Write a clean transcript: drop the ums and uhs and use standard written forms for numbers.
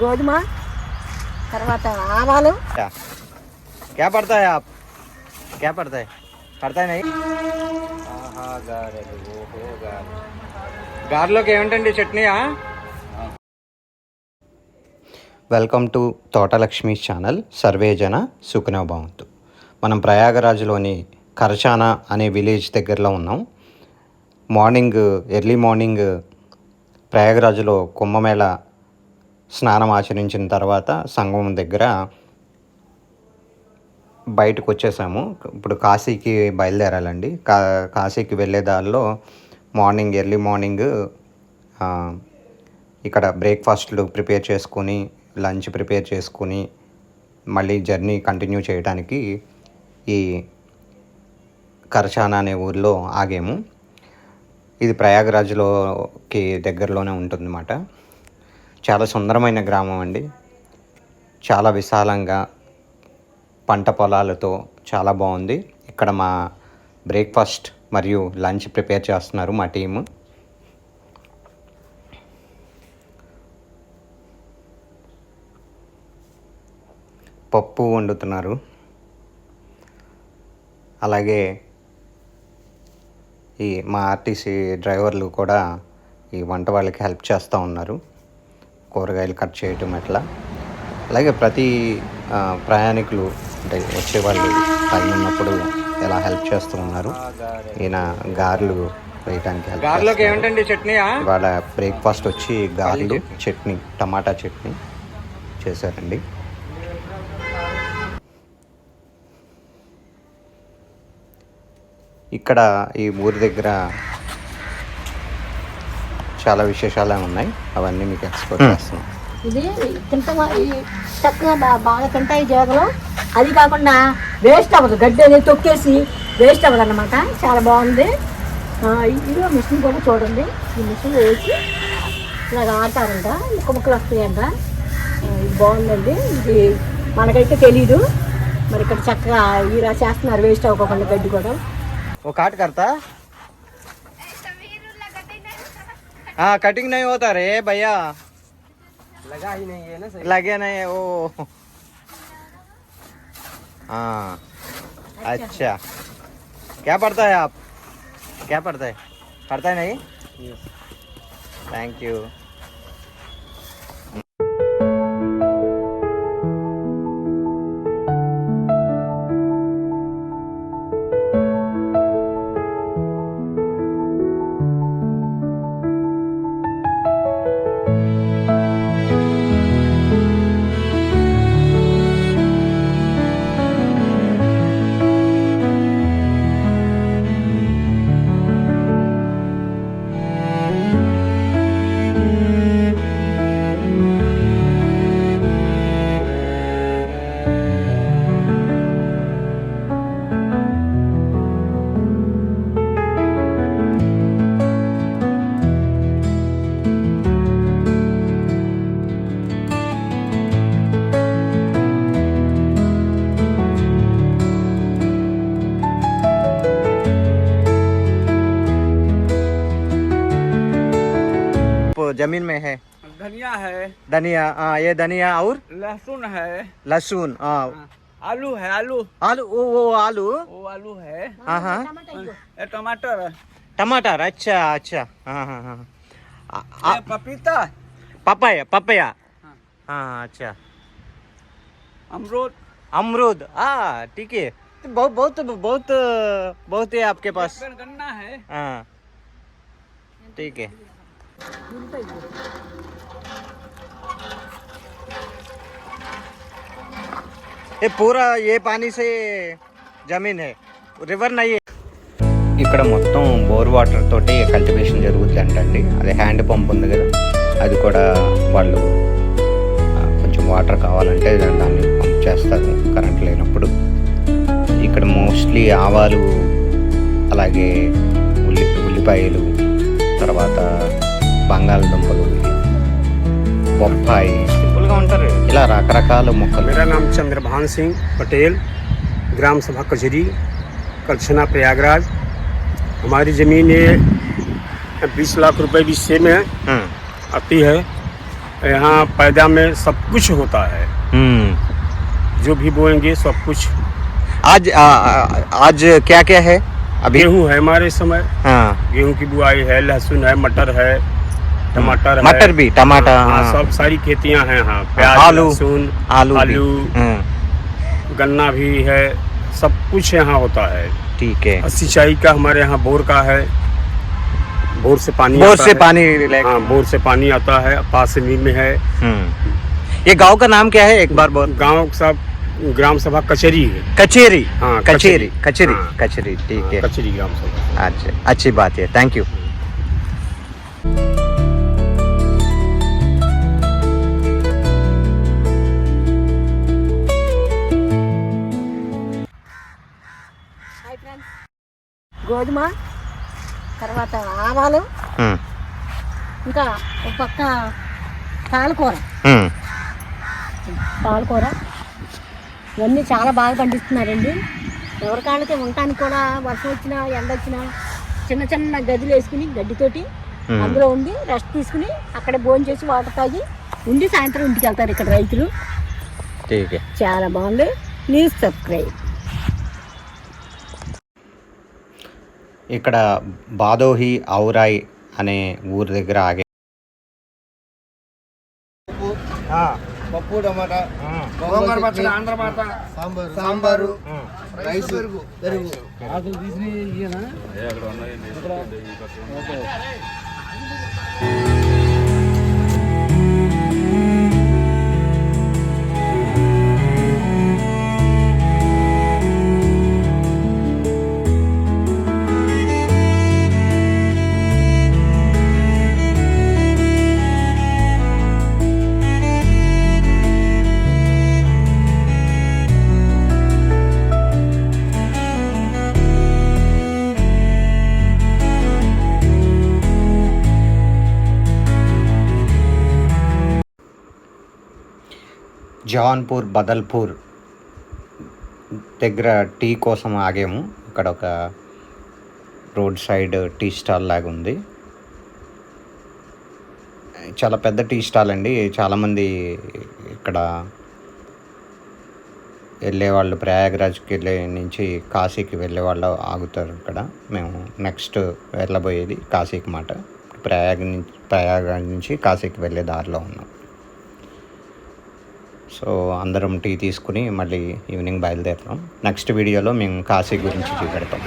గోధుమ తర్వాత ఆవాలు. क्या पड़ता है आप क्या पड़ता है नहीं గారెలోకి ఏమిటండి చట్నీయా? Welcome to Thotalakshmi channel. సర్వేజన సుఖినో భవంతు. మనం ప్రయాగరాజ్లోని కర్చానా అనే విలేజ్ దగ్గరలో ఉన్నాం. ఎర్లీ మార్నింగ్ ప్రయాగరాజ్లో కుంభమేళ స్నానం ఆచరించిన తర్వాత సంగమం దగ్గర బయటకు వచ్చేసాము. ఇప్పుడు కాశీకి బయలుదేరాలండి. కాశీకి వెళ్ళే దారిలో ఎర్లీ మార్నింగ్ ఇక్కడ బ్రేక్ఫాస్ట్లు ప్రిపేర్ చేసుకొని లంచ్ ప్రిపేర్ చేసుకుని మళ్ళీ జర్నీ కంటిన్యూ చేయడానికి ఈ కర్చానా అనే ఊరిలో ఆగాము. ఇది ప్రయాగరాజ్లోకి దగ్గరలోనే ఉంటుందన్నమాట. చాలా సుందరమైన గ్రామం అండి. చాలా విశాలంగా పంట పొలాలతో చాలా బాగుంది. ఇక్కడ మా బ్రేక్ఫాస్ట్ మరియు లంచ్ ప్రిపేర్ చేస్తున్నారు మా టీము. పప్పు వండుతున్నారు. అలాగే మా ఆర్టీసీ డ్రైవర్లు కూడా ఈ వంట వాళ్ళకి హెల్ప్ చేస్తూ ఉన్నారు. కూరగాయలు కట్ చేయటం ఎట్లా. అలాగే ప్రతి ప్రయాణికులు అంటే వచ్చేవాళ్ళు టైం ఉన్నప్పుడు ఎలా హెల్ప్ చేస్తూ ఉన్నారు. ఈయన గారెలు వేయడానికి హెల్ప్ ఏమిటండి చట్నీయా? ఇవాళ బ్రేక్ఫాస్ట్ వచ్చి గారెలు చట్నీ, టమాటా చట్నీ చేశారండి. ఇక్కడ ఈ ఊరి దగ్గర చాలా విశేషాలు ఉన్నాయి. అవన్నీ మీకు ఎక్స్ప్లోర్ చేస్తున్నాం. ఇది తింటా చక్కగా బాగా తింటాయి జీవగలు. అది కాకుండా వేస్ట్ అవ్వదు. గడ్డి అనేది తొక్కేసి వేస్ట్ అవ్వదు అన్నమాట. చాలా బాగుంది. ఇదిగో మిషన్ కూడా చూడండి. ఈ మిషన్ వేసి ఇలాగ ఆడతారంట. ముక్కలు వస్తాయంట. ఇది బాగుందండి. ఇది మనకైతే తెలీదు. మరి ఇక్కడ చక్కగా ఇలా చేస్తున్నారు వేస్ట్ అవ్వకుండా గడ్డి కూడా. ఓ కాట్ करता हाँ कटिंग नहीं होता रे भैया, लगा ही नहीं है ना, सही लगे नहीं है वो। हाँ अच्छा, क्या पढ़ता है आप? क्या पढ़ता है नहीं? Thank you. जमीन में है धनिया है, धनिया. हाँ ये धनिया और लहसुन है, लहसुन. हाँ आलू है, आलू वो आलू है. हाँ हाँ ये टमाटर है, टमाटर. अच्छा अच्छा. हाँ हाँ हाँ. ये पपीता, पपाया. हाँ. हाँ अच्छा. अमरूद, हाँ ठीक है. बहुत बहुत बहुत बहुत है आपके पास. गन्ना है. हाँ ठीक है. ये पूरा ये पानी से जमीन है, रिवर नहीं है. ఇక్కడ మొత్తం బోర్ వాటర్ తోటి కల్టివేషన్ జరుగుతుంది అంటండి. అది హ్యాండ్ పంప్ ఉంది కదా, అది కూడా వాళ్ళు కొంచెం వాటర్ కావాలంటే దాన్ని పంప్ చేస్తారు కరెంట్ లేనప్పుడు. ఇక్కడ మోస్ట్లీ ఆవాలు, అలాగే ఉల్లిపాయలు, తర్వాత బంగాళదుంపలు, బొప్పాయి, సింపుల్గా ఉంటారు. ఇలా రకరకాల మొక్కలు. मेरा नाम चंद्रभान सिंह पटेल, ग्राम सभा कचहरी, करछना, प्रयागराज. हमारी ज़मीन ये 20 लाख रुपए भी हिस्से में आती है. यहाँ पैदा में सब कुछ होता है, जो भी बोएंगे सब कुछ। आज क्या क्या है अभी? गेहूँ है हमारे समय, हाँ, गेहूँ की बुआई है, लहसुन है, मटर है, टमाटर है, मटर भी, टमाटर, हाँ, हाँ। सब सारी खेतियां हैं। हाँ, प्याज, आलू, लहसुन, आलू भी, आलू, हाँ, गन्ना भी है, सब कुछ यहाँ होता है। ठीक है। और सिंचाई का हमारे यहाँ बोर का है, बोर से पानी बोर आता से है। पानी हाँ, बोर से पानी आता है, पास में है। ये गांव का नाम क्या है, एक बार बोल। गांव सब ग्राम सभा कचहरी है। कचेरी, हाँ, कचेरी, कचेरी, हाँ। कचेरी, ठीक है। कचहरी ग्राम सभा। अच्छा, अच्छी बात है, थैंक यू। హాయ్ ఫ్రెండ్స్, గోధుమ తర్వాత ఆవాలు, ఇంకా ఒక పక్క పాలకూర, పాలకూర ఇవన్నీ చాలా బాగా పండిస్తున్నారండి. ఎవరికాళ్ళకి ఉండటానికి కూడా వర్షం వచ్చినా ఎండ వచ్చినా చిన్న చిన్న గదులు వేసుకుని గడ్డితోటి అందులో ఉండి రెస్ట్ తీసుకుని అక్కడ భోజనం చేసి వాటర్ తాగి ఉండి సాయంత్రం ఇంటికి వెళ్తారు ఇక్కడ రైతులు. చాలా బాగుంది. Please subscribe. ఇక్కడ బాదోహి ఔరాయి అనే ఊరి దగ్గర ఆగే పప్పు టమాటా గోంగూర పచ్చడి ఆంధ్ర మాట సాంబారు రైస్ పెరుగు ఆకులు తీసి ఇయ్యనా జౌన్పూర్ బదల్పూర్ దగ్గర టీ కోసం ఆగాము. ఇక్కడ ఒక రోడ్ సైడ్ టీ స్టాల్ లాగా ఉంది. చాలా పెద్ద టీ స్టాల్ అండి. చాలామంది ఇక్కడ వెళ్ళేవాళ్ళు, ప్రయాగరాజ్కి వెళ్ళే నుంచి కాశీకి వెళ్ళే వాళ్ళు ఆగుతారు ఇక్కడ. మేము నెక్స్ట్ వెళ్ళబోయేది కాశీకి మాట. ప్రయాగరాజ్ నుంచి కాశీకి వెళ్ళే దారిలో ఉన్నాం. సో అందరం టీ తీసుకుని మళ్ళీ ఈవినింగ్ బయలుదేరుతాం. నెక్స్ట్ వీడియోలో మేము కాశీ గురించి చూపెడతాం.